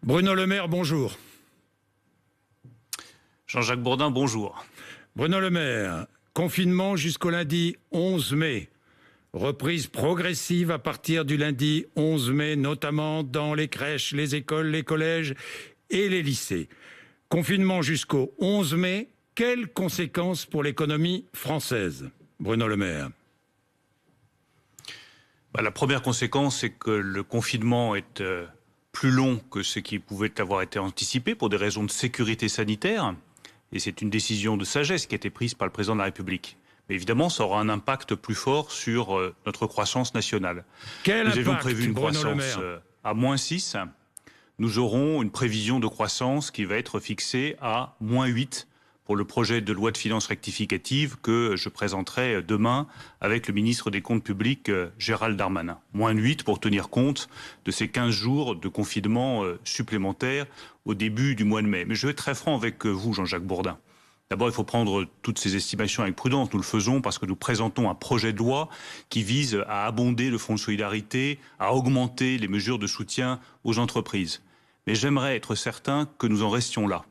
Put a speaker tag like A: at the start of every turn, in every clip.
A: Bruno Le Maire, bonjour.
B: Jean-Jacques Bourdin, bonjour.
A: Bruno Le Maire, confinement jusqu'au lundi 11 mai. Reprise progressive à partir du lundi 11 mai, notamment dans les crèches, les écoles, les collèges et les lycées. Confinement jusqu'au 11 mai, quelles conséquences pour l'économie française? Bruno Le Maire.
B: La première conséquence, c'est que le confinement est plus long que ce qui pouvait avoir été anticipé pour des raisons de sécurité sanitaire. Et c'est une décision de sagesse qui a été prise par le président de la République. Mais évidemment, ça aura un impact plus fort sur notre croissance nationale.
A: Quel
B: Nous avions
A: impact,
B: prévu une
A: Bruno Le
B: croissance
A: Maire
B: à -6. Nous aurons une prévision de croissance qui va être fixée à -8 pour le projet de loi de finances rectificative que je présenterai demain avec le ministre des Comptes publics, Gérald Darmanin. -8 pour tenir compte de ces 15 jours de confinement supplémentaires au début du mois de mai. Mais je vais être très franc avec vous, Jean-Jacques Bourdin. D'abord, il faut prendre toutes ces estimations avec prudence. Nous le faisons parce que nous présentons un projet de loi qui vise à abonder le fonds de solidarité, à augmenter les mesures de soutien aux entreprises. Mais j'aimerais être certain que nous en restions là.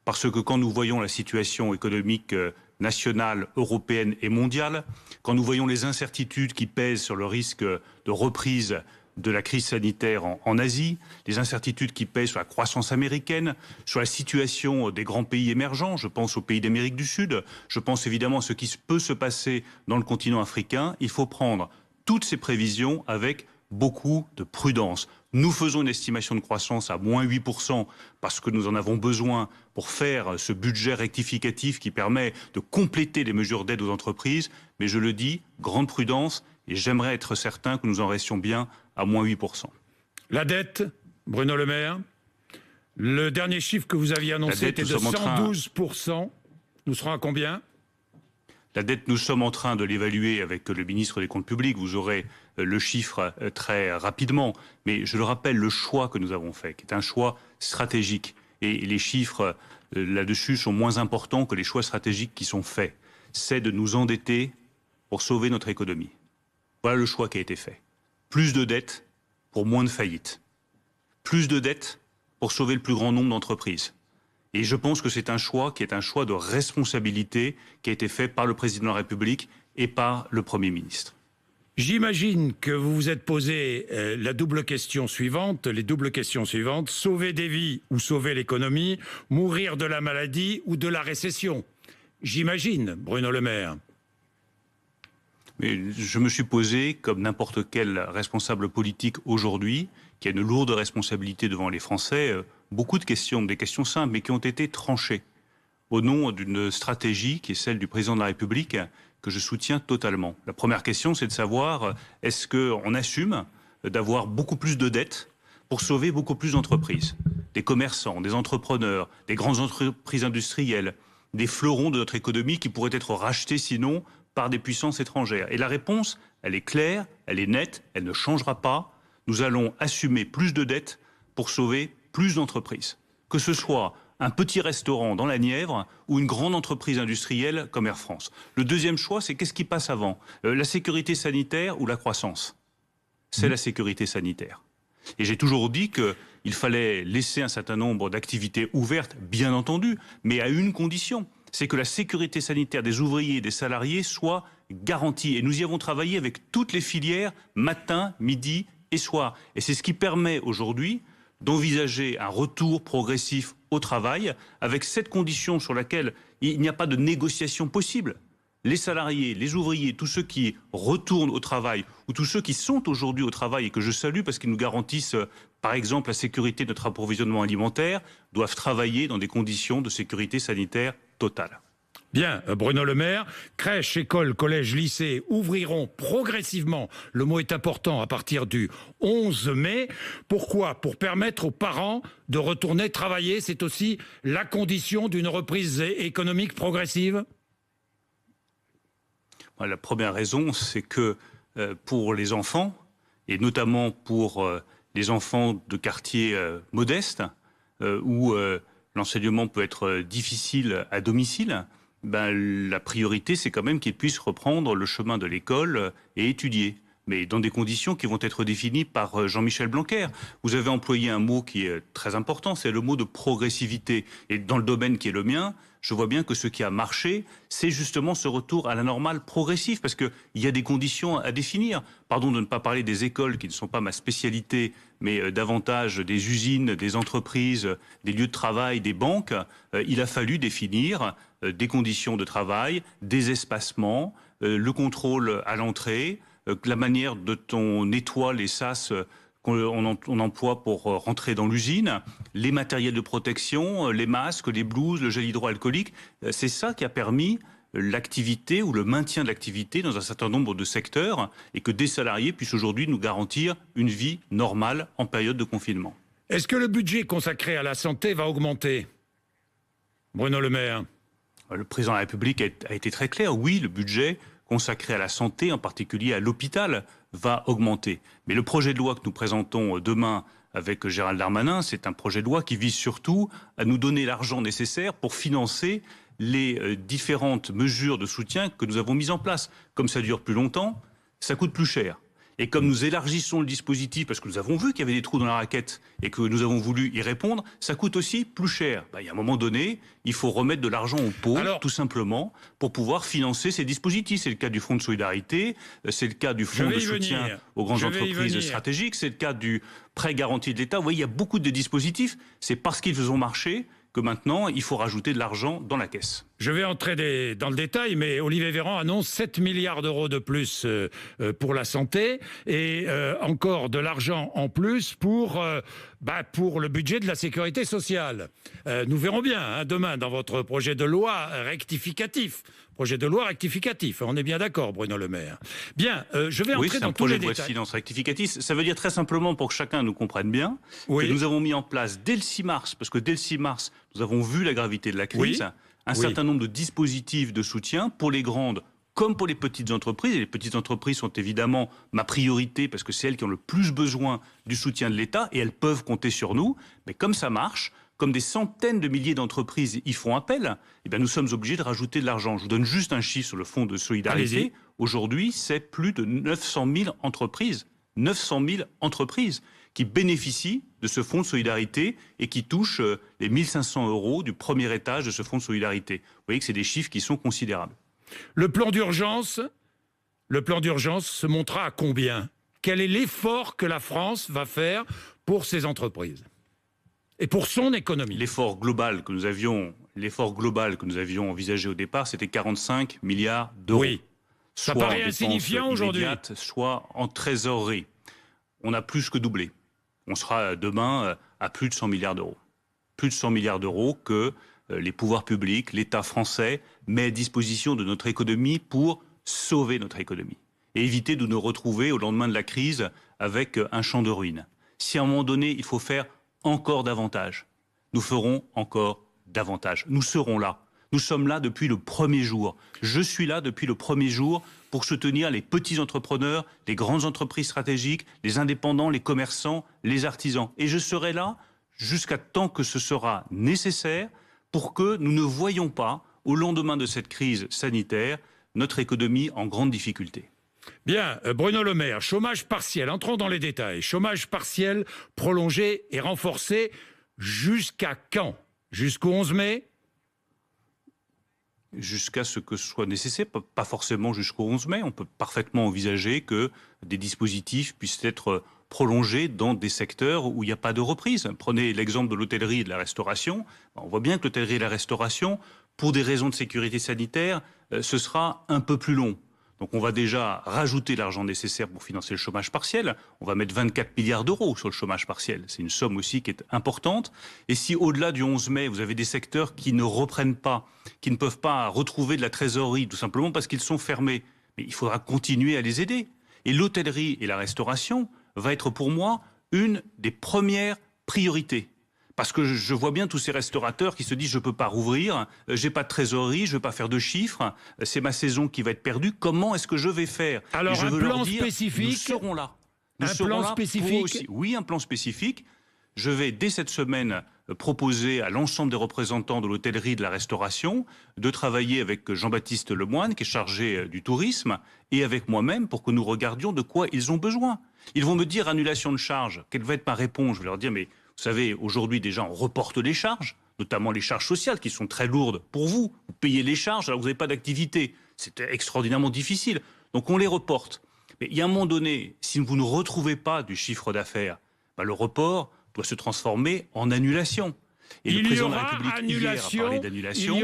B: Parce que quand nous voyons la situation économique nationale, européenne et mondiale, quand nous voyons les incertitudes qui pèsent sur le risque de reprise de la crise sanitaire en Asie, les incertitudes qui pèsent sur la croissance américaine, sur la situation des grands pays émergents, je pense aux pays d'Amérique du Sud, je pense évidemment à ce qui peut se passer dans le continent africain, il faut prendre toutes ces prévisions avec beaucoup de prudence. Nous faisons une estimation de croissance à -8% parce que nous en avons besoin pour faire ce budget rectificatif qui permet de compléter les mesures d'aide aux entreprises. Mais je le dis, grande prudence, et j'aimerais être certain que nous en restions bien à -8%.
A: La dette, Bruno Le Maire, le dernier chiffre que vous aviez annoncé était de 112%. Nous serons à combien?
B: La dette, nous sommes en train de l'évaluer avec le ministre des Comptes publics. Vous aurez le chiffre très rapidement. Mais je le rappelle, le choix que nous avons fait, qui est un choix stratégique, et les chiffres là-dessus sont moins importants que les choix stratégiques qui sont faits, c'est de nous endetter pour sauver notre économie. Voilà le choix qui a été fait. Plus de dettes pour moins de faillites. Plus de dettes pour sauver le plus grand nombre d'entreprises. Et je pense que c'est un choix qui est un choix de responsabilité qui a été fait par le président de la République et par le Premier ministre.
A: J'imagine que vous vous êtes posé les doubles questions suivantes, sauver des vies ou sauver l'économie, mourir de la maladie ou de la récession. J'imagine, Bruno Le Maire.
B: Mais je me suis posé, comme n'importe quel responsable politique aujourd'hui, qui a une lourde responsabilité devant les Français, beaucoup de questions, des questions simples, mais qui ont été tranchées au nom d'une stratégie qui est celle du président de la République, que je soutiens totalement. La première question, c'est de savoir, est-ce qu'on assume d'avoir beaucoup plus de dettes pour sauver beaucoup plus d'entreprises, des commerçants, des entrepreneurs, des grandes entreprises industrielles, des fleurons de notre économie qui pourraient être rachetés sinon par des puissances étrangères. Et la réponse, elle est claire, elle est nette, elle ne changera pas. Nous allons assumer plus de dettes pour sauver plus d'entreprises. Que ce soit un petit restaurant dans la Nièvre ou une grande entreprise industrielle comme Air France. Le deuxième choix, c'est qu'est-ce qui passe avant? La sécurité sanitaire ou la croissance? C'est la sécurité sanitaire. Et j'ai toujours dit qu'il fallait laisser un certain nombre d'activités ouvertes, bien entendu, mais à une condition, c'est que la sécurité sanitaire des ouvriers et des salariés soit garantie. Et nous y avons travaillé avec toutes les filières, matin, midi et soir. Et c'est ce qui permet aujourd'hui d'envisager un retour progressif au travail avec cette condition sur laquelle il n'y a pas de négociation possible. Les salariés, les ouvriers, tous ceux qui retournent au travail ou tous ceux qui sont aujourd'hui au travail et que je salue parce qu'ils nous garantissent par exemple la sécurité de notre approvisionnement alimentaire, doivent travailler dans des conditions de sécurité sanitaire totale.
A: Bien, Bruno Le Maire, crèches, écoles, collèges, lycées ouvriront progressivement, le mot est important, à partir du 11 mai. Pourquoi? Pour permettre aux parents de retourner travailler. C'est aussi la condition d'une reprise économique progressive?
B: La première raison, c'est que pour les enfants, et notamment pour les enfants de quartiers modestes, où l'enseignement peut être difficile à domicile, la priorité, c'est quand même qu'ils puissent reprendre le chemin de l'école et étudier. mais dans des conditions qui vont être définies par Jean-Michel Blanquer. Vous avez employé un mot qui est très important, c'est le mot de progressivité. Et dans le domaine qui est le mien, je vois bien que ce qui a marché, c'est justement ce retour à la normale progressif, parce qu'il y a des conditions à définir. Pardon de ne pas parler des écoles, qui ne sont pas ma spécialité, mais davantage des usines, des entreprises, des lieux de travail, des banques. Il a fallu définir des conditions de travail, des espacements, le contrôle à l'entrée, la manière dont on nettoie les sas qu'on emploie pour rentrer dans l'usine, les matériels de protection, les masques, les blouses, le gel hydroalcoolique. C'est ça qui a permis l'activité ou le maintien de l'activité dans un certain nombre de secteurs et que des salariés puissent aujourd'hui nous garantir une vie normale en période de confinement.
A: Est-ce que le budget consacré à la santé va augmenter, Bruno Le Maire?
B: Le président de la République a été très clair. Oui, le budget consacré à la santé, en particulier à l'hôpital, va augmenter. Mais le projet de loi que nous présentons demain avec Gérald Darmanin, c'est un projet de loi qui vise surtout à nous donner l'argent nécessaire pour financer les différentes mesures de soutien que nous avons mises en place. Comme ça dure plus longtemps, ça coûte plus cher. Et comme nous élargissons le dispositif, parce que nous avons vu qu'il y avait des trous dans la raquette et que nous avons voulu y répondre, ça coûte aussi plus cher. Il y a un moment donné, il faut remettre de l'argent aux pauvres, tout simplement, pour pouvoir financer ces dispositifs. C'est le cas du Fonds de solidarité, c'est le cas du Fonds de soutien aux grandes entreprises stratégiques, c'est le cas du prêt garanti de l'État. Vous voyez, il y a beaucoup de dispositifs. C'est parce qu'ils ont marché que maintenant, il faut rajouter de l'argent dans la caisse.
A: Je vais entrer dans le détail, mais Olivier Véran annonce 7 milliards d'euros de plus pour la santé et encore de l'argent en plus pour le budget de la sécurité sociale. Nous verrons bien demain dans votre projet de loi rectificatif. Projet de loi rectificatif, on est bien d'accord, Bruno Le Maire. Bien, je vais entrer dans tous les détails. Oui, c'est un projet de loi de finances rectificatif.
B: Ça veut dire très simplement, pour que chacun nous comprenne bien, que nous avons mis en place dès le 6 mars, parce que dès le 6 mars, nous avons vu la gravité de la crise, un certain nombre de dispositifs de soutien pour les grandes comme pour les petites entreprises. Et les petites entreprises sont évidemment ma priorité parce que c'est elles qui ont le plus besoin du soutien de l'État et elles peuvent compter sur nous. Mais comme ça marche, comme des centaines de milliers d'entreprises y font appel, eh bien nous sommes obligés de rajouter de l'argent. Je vous donne juste un chiffre sur le fonds de solidarité. Aujourd'hui, c'est plus de 900 000 entreprises. 900 000 entreprises qui bénéficient de ce fonds de solidarité et qui touchent les 1 500 € du premier étage de ce fonds de solidarité. Vous voyez que c'est des chiffres qui sont considérables.
A: Le plan d'urgence se montrera à combien? Quel est l'effort que la France va faire pour ces entreprises et pour son économie?
B: L'effort global que nous avions envisagé au départ, c'était 45 milliards d'euros.
A: Oui, ça paraît insignifiant aujourd'hui.
B: Soit en trésorerie. On a plus que doublé. On sera demain à plus de 100 milliards d'euros. Plus de 100 milliards d'euros que les pouvoirs publics, l'État français met à disposition de notre économie pour sauver notre économie et éviter de nous retrouver au lendemain de la crise avec un champ de ruines. Si à un moment donné, il faut faire encore davantage, nous ferons encore davantage. Nous serons là. Nous sommes là depuis le premier jour. Je suis là depuis le premier jour pour soutenir les petits entrepreneurs, les grandes entreprises stratégiques, les indépendants, les commerçants, les artisans. Et je serai là jusqu'à temps que ce sera nécessaire pour que nous ne voyions pas, au lendemain de cette crise sanitaire, notre économie en grande difficulté.
A: Bien, Bruno Le Maire, chômage partiel, entrons dans les détails. Chômage partiel prolongé et renforcé jusqu'à quand? Jusqu'au 11 mai?
B: Jusqu'à ce que ce soit nécessaire, pas forcément jusqu'au 11 mai. On peut parfaitement envisager que des dispositifs puissent être prolongés dans des secteurs où il n'y a pas de reprise. Prenez l'exemple de l'hôtellerie et de la restauration. On voit bien que l'hôtellerie et la restauration, pour des raisons de sécurité sanitaire, ce sera un peu plus long. Donc on va déjà rajouter l'argent nécessaire pour financer le chômage partiel. On va mettre 24 milliards d'euros sur le chômage partiel. C'est une somme aussi qui est importante. Et si au-delà du 11 mai, vous avez des secteurs qui ne reprennent pas, qui ne peuvent pas retrouver de la trésorerie, tout simplement parce qu'ils sont fermés, mais il faudra continuer à les aider. Et l'hôtellerie et la restauration va être pour moi une des premières priorités. Parce que je vois bien tous ces restaurateurs qui se disent « je ne peux pas rouvrir, j'ai pas de trésorerie, je ne veux pas faire de chiffres, c'est ma saison qui va être perdue, comment est-ce que je vais faire ?»
A: Alors un plan spécifique,
B: nous serons là.
A: Un plan spécifique.
B: Oui, un plan spécifique. Je vais dès cette semaine proposé à l'ensemble des représentants de l'hôtellerie et de la restauration de travailler avec Jean-Baptiste Lemoyne, qui est chargé du tourisme, et avec moi-même pour que nous regardions de quoi ils ont besoin. Ils vont me dire annulation de charges. Quelle va être ma réponse? Je vais leur dire, mais vous savez, aujourd'hui déjà on reporte les charges, notamment les charges sociales qui sont très lourdes pour vous. Vous payez les charges alors que vous n'avez pas d'activité. C'est extraordinairement difficile. Donc on les reporte. Mais il y a un moment donné, si vous ne retrouvez pas du chiffre d'affaires, le report doit se transformer en annulation. Et le président de la République hier a parlé d'annulation.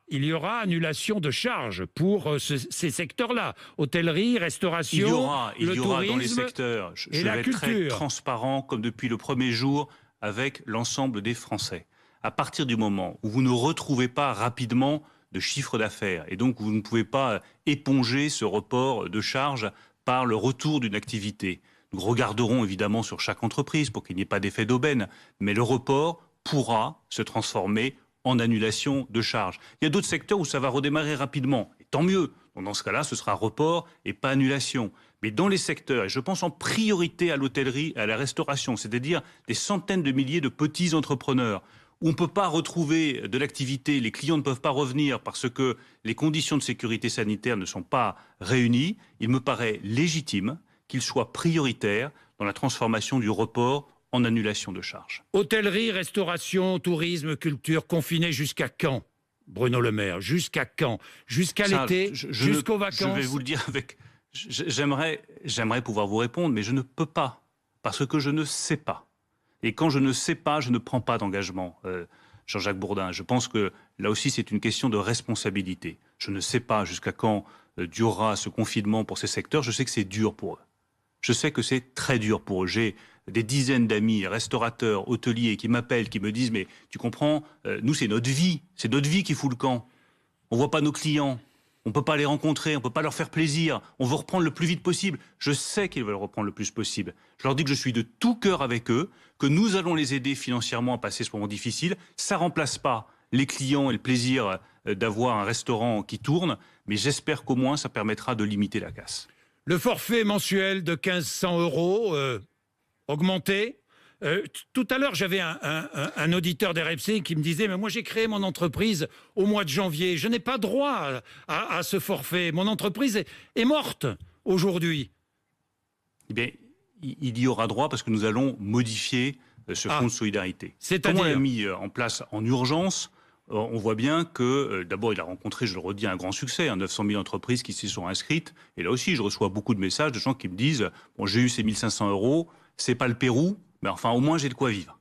A: Il y aura annulation de charges pour ces secteurs-là. Hôtellerie, restauration,
B: il y aura
A: tourisme
B: dans les secteurs. Je vais être très transparent, comme depuis le premier jour, avec l'ensemble des Français. À partir du moment où vous ne retrouvez pas rapidement de chiffre d'affaires, et donc vous ne pouvez pas éponger ce report de charges par le retour d'une activité, nous regarderons évidemment sur chaque entreprise pour qu'il n'y ait pas d'effet d'aubaine, mais le report pourra se transformer en annulation de charges. Il y a d'autres secteurs où ça va redémarrer rapidement, et tant mieux. Donc dans ce cas-là, ce sera report et pas annulation. Mais dans les secteurs, et je pense en priorité à l'hôtellerie et à la restauration, c'est-à-dire des centaines de milliers de petits entrepreneurs, où on ne peut pas retrouver de l'activité, les clients ne peuvent pas revenir parce que les conditions de sécurité sanitaire ne sont pas réunies, il me paraît légitime qu'il soit prioritaire dans la transformation du report en annulation de charges.
A: Hôtellerie, restauration, tourisme, culture, confinés jusqu'à quand, Bruno Le Maire? Jusqu'à quand? Jusqu'à l'été? Jusqu'aux vacances?
B: Je vais vous le dire avec... J'aimerais pouvoir vous répondre, mais je ne peux pas, parce que je ne sais pas. Et quand je ne sais pas, je ne prends pas d'engagement, Jean-Jacques Bourdin. Je pense que là aussi, c'est une question de responsabilité. Je ne sais pas jusqu'à quand durera ce confinement pour ces secteurs. Je sais que c'est dur pour eux. Je sais que c'est très dur pour eux. J'ai des dizaines d'amis, restaurateurs, hôteliers, qui m'appellent, qui me disent « Mais tu comprends, nous, c'est notre vie qui fout le camp. On ne voit pas nos clients. On ne peut pas les rencontrer, on ne peut pas leur faire plaisir. On veut reprendre le plus vite possible. » Je sais qu'ils veulent reprendre le plus possible. Je leur dis que je suis de tout cœur avec eux, que nous allons les aider financièrement à passer ce moment difficile. Ça ne remplace pas les clients et le plaisir d'avoir un restaurant qui tourne, mais j'espère qu'au moins ça permettra de limiter la casse.
A: Le forfait mensuel de 1 500 € augmenté. Tout à l'heure, j'avais un auditeur d'RFC qui me disait « Mais moi, j'ai créé mon entreprise au mois de janvier. Je n'ai pas droit à ce forfait. Mon entreprise est morte aujourd'hui. »
B: Eh bien, il y aura droit parce que nous allons modifier ce fonds de solidarité. Comme on l'a mis en place en urgence, on voit bien que, d'abord, il a rencontré, je le redis, un grand succès, 900 000 entreprises qui s'y sont inscrites. Et là aussi, je reçois beaucoup de messages de gens qui me disent « Bon, j'ai eu ces 1 500 €, c'est pas le Pérou, mais enfin, au moins, j'ai de quoi vivre. »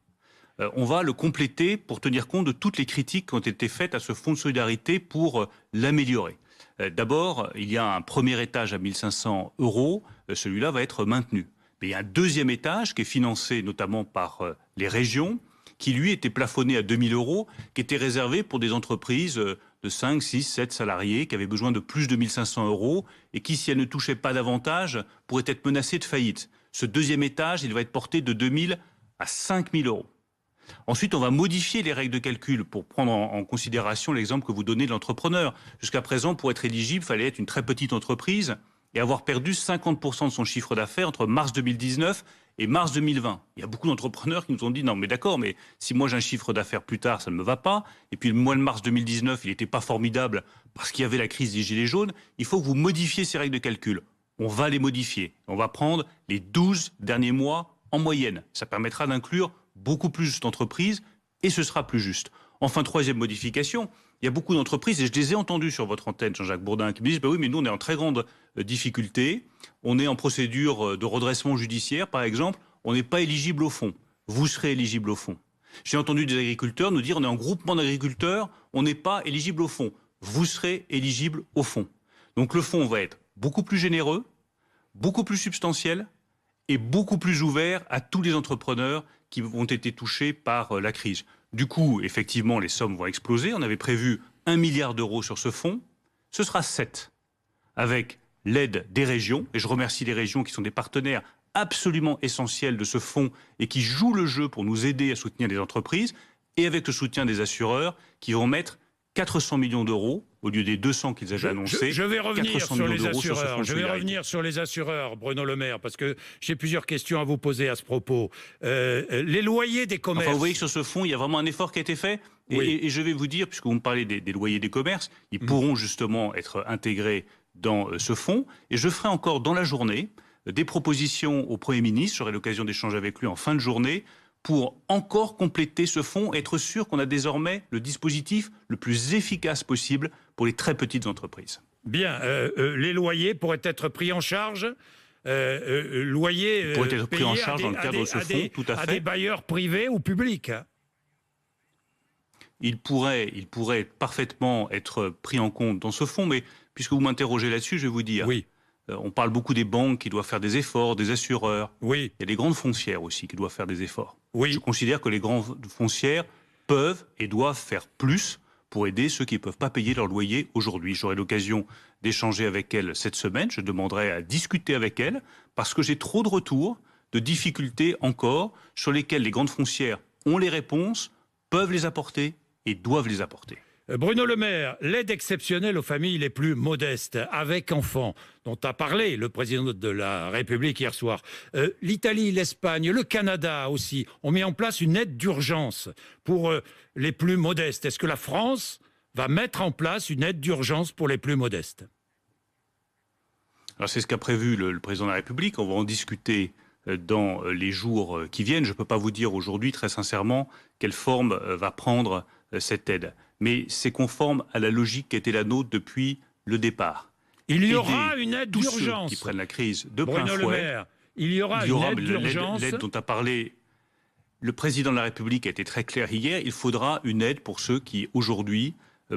B: On va le compléter pour tenir compte de toutes les critiques qui ont été faites à ce fonds de solidarité pour l'améliorer. D'abord, il y a un premier étage à 1 500 €, celui-là va être maintenu. Mais il y a un deuxième étage qui est financé notamment par les régions, qui lui était plafonné à 2 000 €, qui était réservé pour des entreprises de 5, 6, 7 salariés qui avaient besoin de plus de 1 500 € et qui, si elles ne touchaient pas davantage, pourraient être menacées de faillite. Ce deuxième étage, il va être porté de 2 000 à 5 000 €. Ensuite, on va modifier les règles de calcul pour prendre en considération l'exemple que vous donnez de l'entrepreneur. Jusqu'à présent, pour être éligible, il fallait être une très petite entreprise et avoir perdu 50% de son chiffre d'affaires entre mars 2019 et mars 2020. Il y a beaucoup d'entrepreneurs qui nous ont dit « Non, mais d'accord, mais si moi j'ai un chiffre d'affaires plus tard, ça ne me va pas. Et puis le mois de mars 2019, il n'était pas formidable parce qu'il y avait la crise des Gilets jaunes. Il faut que vous modifiez ces règles de calcul. » On va les modifier. On va prendre les 12 derniers mois en moyenne. Ça permettra d'inclure beaucoup plus d'entreprises et ce sera plus juste. Enfin, troisième modification, il y a beaucoup d'entreprises, et je les ai entendues sur votre antenne, Jean-Jacques Bourdin, qui me disent « oui, mais nous, on est en très grande difficulté. On est en procédure de redressement judiciaire, par exemple. On n'est pas éligible au fonds. Vous serez éligible au fonds. » J'ai entendu des agriculteurs nous dire « on est en groupement d'agriculteurs, on n'est pas éligible au fonds. Vous serez éligible au fonds. » Donc le fonds va être beaucoup plus généreux, beaucoup plus substantiel et beaucoup plus ouvert à tous les entrepreneurs qui ont été touchés par la crise. Du coup, effectivement, les sommes vont exploser. On avait prévu 1 milliard € sur ce fonds. Ce sera 7, avec l'aide des régions. Et je remercie les régions qui sont des partenaires absolument essentiels de ce fonds et qui jouent le jeu pour nous aider à soutenir les entreprises. Et avec le soutien des assureurs qui vont mettre 400 millions d'euros au lieu des 200 qu'ils avaient annoncés.
A: Je vais revenir sur les assureurs. Je vais
B: solidarité.
A: revenir sur les assureurs, Bruno Le Maire, parce que j'ai plusieurs questions à vous poser à ce propos. Les loyers des commerces.
B: Enfin, vous voyez que sur ce fonds, il y a vraiment un effort qui a été fait. Et je vais vous dire, puisque vous me parlez des loyers des commerces, ils pourront justement être intégrés dans ce fonds. Et je ferai encore dans la journée des propositions au Premier ministre. J'aurai l'occasion d'échanger avec lui en fin de journée pour encore compléter ce fonds et être sûr qu'on a désormais le dispositif le plus efficace possible pour les très petites entreprises.
A: Bien, les loyers pourraient être pris en charge loyers
B: pourraient être pris en
A: payés
B: charge dans le cadre de ce fonds, tout à fait.
A: À des bailleurs privés ou publics.
B: Il pourrait parfaitement être pris en compte dans ce fonds, mais puisque vous m'interrogez là-dessus, je vais vous dire.
A: Oui.
B: On parle beaucoup des banques qui doivent faire des efforts, des assureurs.
A: Oui.
B: Il y a les grandes foncières aussi qui doivent faire des efforts.
A: Oui.
B: Je considère que les grandes foncières peuvent et doivent faire plus pour aider ceux qui ne peuvent pas payer leur loyer aujourd'hui. J'aurai l'occasion d'échanger avec elles cette semaine. Je demanderai à discuter avec elles parce que j'ai trop de retours, de difficultés encore, sur lesquelles les grandes foncières ont les réponses, peuvent les apporter et doivent les apporter.
A: Bruno Le Maire, l'aide exceptionnelle aux familles les plus modestes, avec enfants, dont a parlé le président de la République hier soir. L'Italie, l'Espagne, le Canada aussi ont mis en place une aide d'urgence pour les plus modestes. Est-ce que la France va mettre en place une aide d'urgence pour les plus modestes?
B: Alors c'est ce qu'a prévu le président de la République. On va en discuter dans les jours qui viennent. Je ne peux pas vous dire aujourd'hui, très sincèrement, quelle forme va prendre cette aide. Mais c'est conforme à la logique qui était la nôtre depuis le départ.
A: Il y aura une aide d'urgence.
B: Qui prennent la crise de plein
A: Bruno
B: fouet.
A: Le Maire, il y aura une aide d'urgence.
B: L'aide dont a parlé le président de la République a été très clair hier. Il faudra une aide pour ceux qui, aujourd'hui,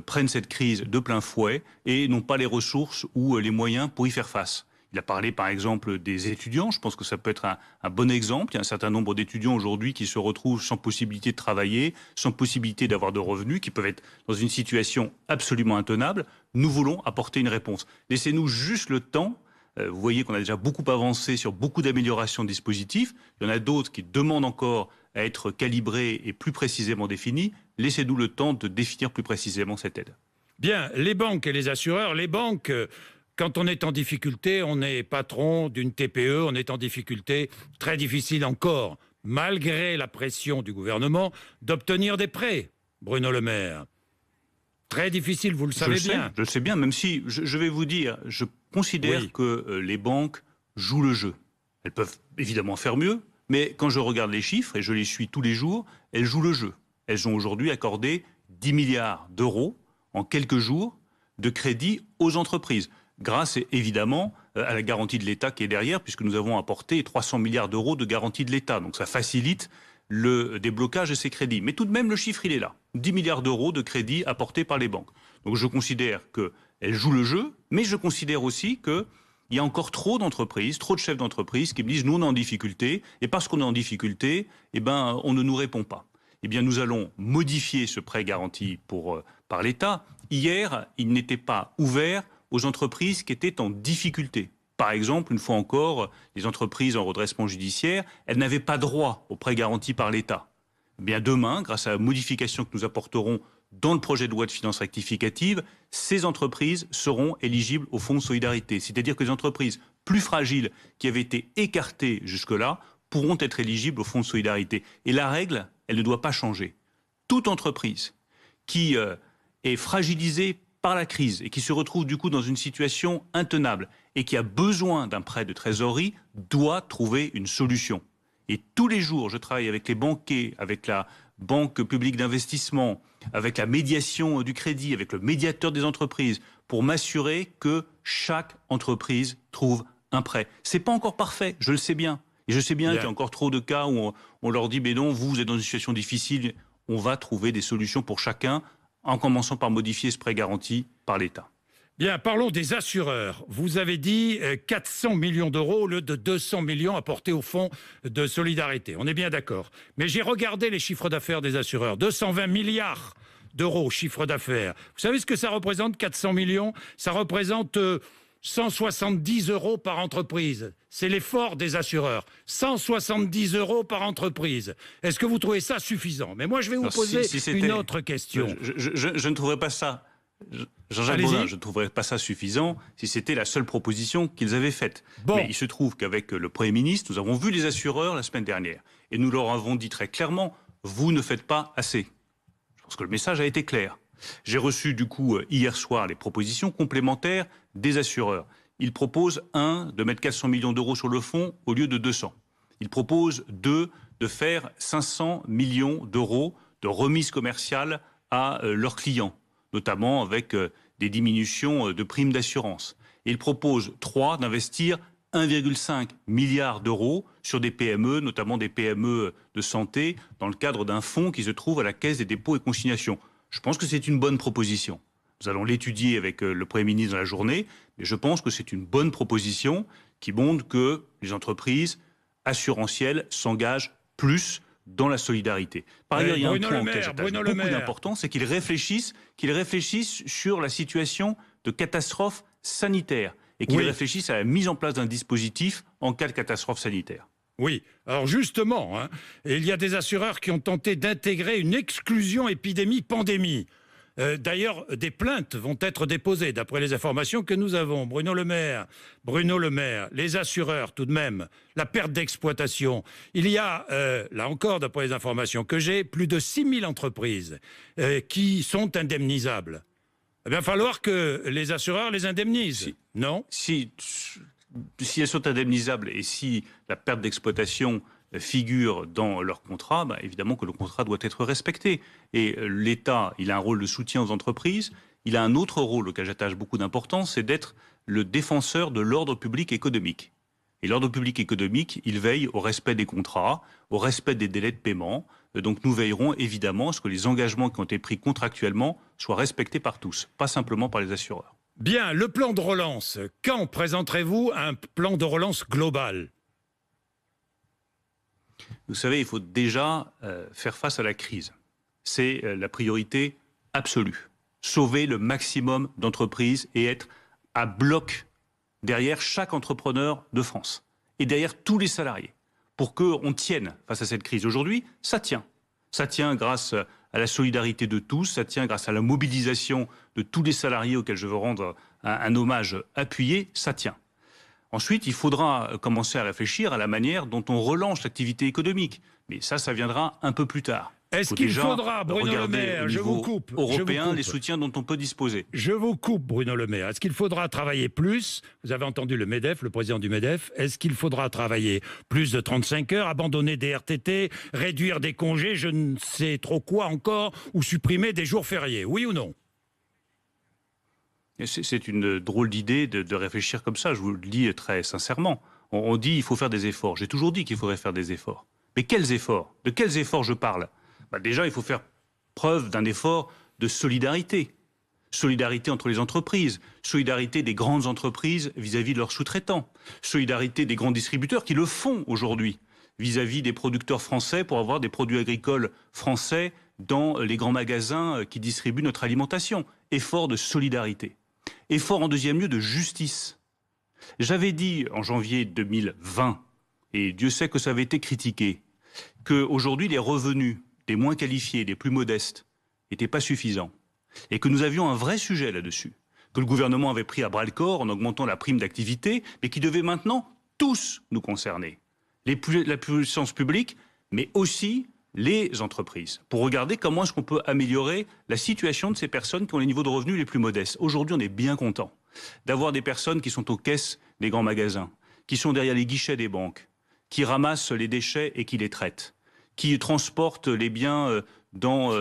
B: prennent cette crise de plein fouet et n'ont pas les ressources ou les moyens pour y faire face. Il a parlé par exemple des étudiants, je pense que ça peut être un bon exemple. Il y a un certain nombre d'étudiants aujourd'hui qui se retrouvent sans possibilité de travailler, sans possibilité d'avoir de revenus, qui peuvent être dans une situation absolument intenable. Nous voulons apporter une réponse. Laissez-nous juste le temps. Vous voyez qu'on a déjà beaucoup avancé sur beaucoup d'améliorations de dispositifs. Il y en a d'autres qui demandent encore à être calibrés et plus précisément définis. Laissez-nous le temps de définir plus précisément cette aide.
A: Bien, les banques et les assureurs, les banques... Quand on est en difficulté, on est patron d'une TPE, on est en difficulté très difficile encore, malgré la pression du gouvernement, d'obtenir des prêts, Bruno Le Maire. Très difficile, vous le savez bien.
B: Je le sais bien, même si, je vais vous dire, je considère que les banques jouent le jeu. Elles peuvent évidemment faire mieux, mais quand je regarde les chiffres, et je les suis tous les jours, elles jouent le jeu. Elles ont aujourd'hui accordé 10 milliards d'euros en quelques jours de crédit aux entreprises. Grâce évidemment à la garantie de l'État qui est derrière, puisque nous avons apporté 300 milliards d'euros de garantie de l'État. Donc ça facilite le déblocage de ces crédits. Mais tout de même, le chiffre, il est là. 10 milliards d'euros de crédits apportés par les banques. Donc je considère qu'elles jouent le jeu, mais je considère aussi qu'il y a encore trop d'entreprises, trop de chefs d'entreprise qui me disent « nous, on est en difficulté, et parce qu'on est en difficulté, on ne nous répond pas ». Eh bien, nous allons modifier ce prêt garanti par l'État. Hier, il n'était pas ouvert aux entreprises qui étaient en difficulté. Par exemple, une fois encore, les entreprises en redressement judiciaire, elles n'avaient pas droit au prêt garanti par l'État. Eh bien demain, grâce à la modification que nous apporterons dans le projet de loi de finances rectificative, ces entreprises seront éligibles au fonds de solidarité. C'est-à-dire que les entreprises plus fragiles qui avaient été écartées jusque-là pourront être éligibles au fonds de solidarité. Et la règle, elle ne doit pas changer. Toute entreprise qui est fragilisée par la crise et qui se retrouve du coup dans une situation intenable et qui a besoin d'un prêt de trésorerie doit trouver une solution. Et tous les jours, je travaille avec les banquiers, avec la Banque publique d'investissement, avec la médiation du crédit, avec le médiateur des entreprises, pour m'assurer que chaque entreprise trouve un prêt. C'est pas encore parfait, je le sais bien. Et je sais bien qu'il y a encore trop de cas où on leur dit « mais non, vous êtes dans une situation difficile ». On va trouver des solutions pour chacun, en commençant par modifier ce prêt garanti par l'État.
A: Bien, parlons des assureurs. Vous avez dit 400 millions d'euros au lieu de 200 millions apportés au fonds de solidarité. On est bien d'accord. Mais j'ai regardé les chiffres d'affaires des assureurs. 220 milliards d'euros chiffre d'affaires. Vous savez ce que ça représente, 400 millions? Ça représente 170 € par entreprise. C'est l'effort des assureurs. 170 € par entreprise. Est-ce que vous trouvez ça suffisant? Mais moi, je vais vous poser une autre question.
B: Je ne trouverais pas ça, Jean-Jacques Baudin, je ne trouverais pas ça suffisant si c'était la seule proposition qu'ils avaient faite. Bon. Mais il se trouve qu'avec le Premier ministre, nous avons vu les assureurs la semaine dernière. Et nous leur avons dit très clairement, vous ne faites pas assez. Je pense que le message a été clair. J'ai reçu du coup hier soir les propositions complémentaires des assureurs. Ils proposent de mettre 400 millions d'euros sur le fonds au lieu de 200. Ils proposent de faire 500 millions d'euros de remise commerciale à leurs clients, notamment avec des diminutions de primes d'assurance. Et ils proposent d'investir 1,5 milliard d'euros sur des PME, notamment des PME de santé, dans le cadre d'un fonds qui se trouve à la Caisse des dépôts et consignations. Je pense que c'est une bonne proposition. Nous allons l'étudier avec le Premier ministre dans la journée, mais je pense que c'est une bonne proposition qui montre que les entreprises assurantielles s'engagent plus dans la solidarité. Par ailleurs, il y a un point auquel j'attache beaucoup d'importance, c'est qu'ils réfléchissent sur la situation de catastrophe sanitaire et qu'ils réfléchissent à la mise en place d'un dispositif en cas de catastrophe sanitaire.
A: Oui, alors justement, il y a des assureurs qui ont tenté d'intégrer une exclusion épidémie-pandémie. D'ailleurs, des plaintes vont être déposées, d'après les informations que nous avons. Bruno Le Maire, les assureurs tout de même, la perte d'exploitation. Il y a, là encore, d'après les informations que j'ai, plus de 6000 entreprises qui sont indemnisables. Il va falloir que les assureurs les indemnisent, non ?
B: Si elles sont indemnisables et si la perte d'exploitation figure dans leur contrat, évidemment que le contrat doit être respecté. Et l'État, il a un rôle de soutien aux entreprises. Il a un autre rôle auquel j'attache beaucoup d'importance, c'est d'être le défenseur de l'ordre public économique. Et l'ordre public économique, il veille au respect des contrats, au respect des délais de paiement. Donc nous veillerons évidemment à ce que les engagements qui ont été pris contractuellement soient respectés par tous, pas simplement par les assureurs.
A: Bien, le plan de relance. Quand présenterez-vous un plan de relance global ?
B: Vous savez, il faut déjà faire face à la crise. C'est la priorité absolue. Sauver le maximum d'entreprises et être à bloc derrière chaque entrepreneur de France et derrière tous les salariés pour qu'on tienne face à cette crise. Aujourd'hui, ça tient. Ça tient grâce à la solidarité de tous, ça tient grâce à la mobilisation de tous les salariés auxquels je veux rendre un hommage appuyé, ça tient. Ensuite, il faudra commencer à réfléchir à la manière dont on relance l'activité économique. Mais ça viendra un peu plus tard.
A: Est-ce qu'il faudra, Bruno Le Maire, je vous coupe,
B: européen, les soutiens dont on peut disposer.
A: Je vous coupe, Bruno Le Maire. Est-ce qu'il faudra travailler plus? Vous avez entendu le MEDEF, le président du MEDEF. Est-ce qu'il faudra travailler plus de 35 heures, abandonner des RTT, réduire des congés, je ne sais trop quoi encore, ou supprimer des jours fériés? Oui ou non?
B: C'est une drôle d'idée de réfléchir comme ça, je vous le dis très sincèrement. On dit qu'il faut faire des efforts. J'ai toujours dit qu'il faudrait faire des efforts. Mais quels efforts? De quels efforts je parle? Déjà, il faut faire preuve d'un effort de solidarité. Solidarité entre les entreprises, solidarité des grandes entreprises vis-à-vis de leurs sous-traitants, solidarité des grands distributeurs qui le font aujourd'hui vis-à-vis des producteurs français pour avoir des produits agricoles français dans les grands magasins qui distribuent notre alimentation. Effort de solidarité. Effort en deuxième lieu de justice. J'avais dit en janvier 2020, et Dieu sait que ça avait été critiqué, qu'aujourd'hui les revenus des moins qualifiés, des plus modestes, n'étaient pas suffisants. Et que nous avions un vrai sujet là-dessus. Que le gouvernement avait pris à bras-le-corps en augmentant la prime d'activité, mais qui devait maintenant tous nous concerner. La puissance publique, mais aussi les entreprises, pour regarder comment est-ce qu'on peut améliorer la situation de ces personnes qui ont les niveaux de revenus les plus modestes. Aujourd'hui, on est bien content d'avoir des personnes qui sont aux caisses des grands magasins, qui sont derrière les guichets des banques, qui ramassent les déchets et qui les traitent, qui transportent les biens dans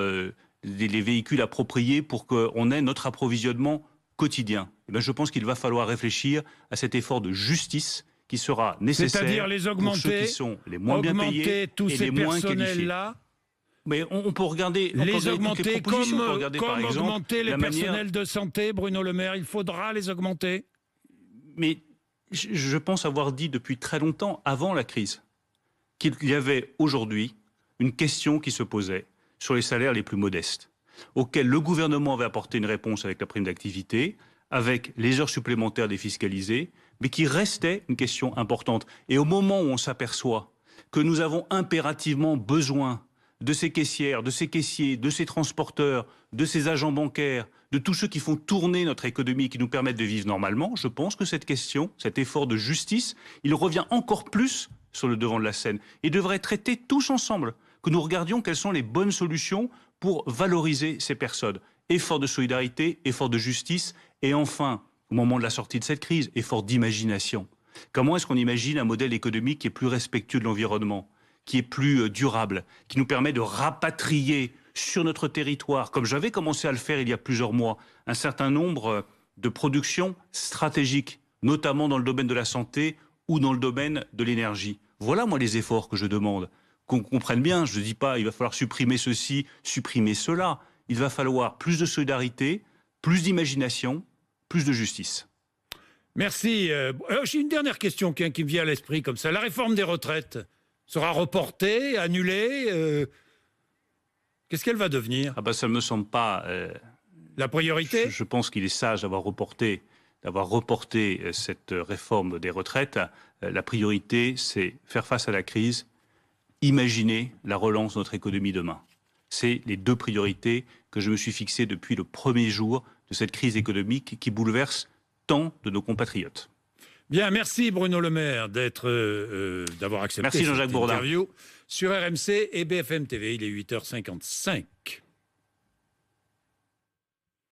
B: les véhicules appropriés pour qu'on ait notre approvisionnement quotidien. Je pense qu'il va falloir réfléchir à cet effort de justice qui sera nécessaire.
A: C'est-à-dire les augmenter,
B: pour ceux qui sont les moins bien payés
A: tous
B: et
A: ces
B: les moins qualifiés.
A: Mais
B: on peut regarder
A: les augmenter comme
B: par exemple,
A: augmenter les personnels de santé, Bruno Le Maire. Il faudra les augmenter.
B: Mais je pense avoir dit depuis très longtemps, avant la crise, qu'il y avait aujourd'hui une question qui se posait sur les salaires les plus modestes, auxquels le gouvernement avait apporté une réponse avec la prime d'activité, avec les heures supplémentaires défiscalisées, mais qui restait une question importante. Et au moment où on s'aperçoit que nous avons impérativement besoin de ces caissières, de ces caissiers, de ces transporteurs, de ces agents bancaires, de tous ceux qui font tourner notre économie, qui nous permettent de vivre normalement, je pense que cette question, cet effort de justice, il revient encore plus sur le devant de la scène et devrait traiter tous ensemble, que nous regardions quelles sont les bonnes solutions pour valoriser ces personnes. Effort de solidarité, effort de justice et enfin, au moment de la sortie de cette crise, effort d'imagination. Comment est-ce qu'on imagine un modèle économique qui est plus respectueux de l'environnement, qui est plus durable, qui nous permet de rapatrier sur notre territoire, comme j'avais commencé à le faire il y a plusieurs mois, un certain nombre de productions stratégiques, notamment dans le domaine de la santé ou dans le domaine de l'énergie. Voilà, moi, les efforts que je demande. Qu'on comprenne bien, je ne dis pas il va falloir supprimer ceci, supprimer cela. Il va falloir plus de solidarité, plus d'imagination, plus de justice.
A: Merci. J'ai une dernière question qui me vient à l'esprit comme ça. La réforme des retraites sera reportée, annulée qu'est-ce qu'elle va devenir?
B: Ça ne me semble pas...
A: la priorité?
B: Je pense qu'il est sage d'avoir reporté cette réforme des retraites. La priorité, c'est faire face à la crise, imaginer la relance de notre économie demain. C'est les deux priorités que je me suis fixées depuis le premier jour de cette crise économique qui bouleverse tant de nos compatriotes.
A: Bien, merci Bruno Le Maire d'avoir accepté
B: cette
A: interview sur RMC et BFM TV. Il est 8h55.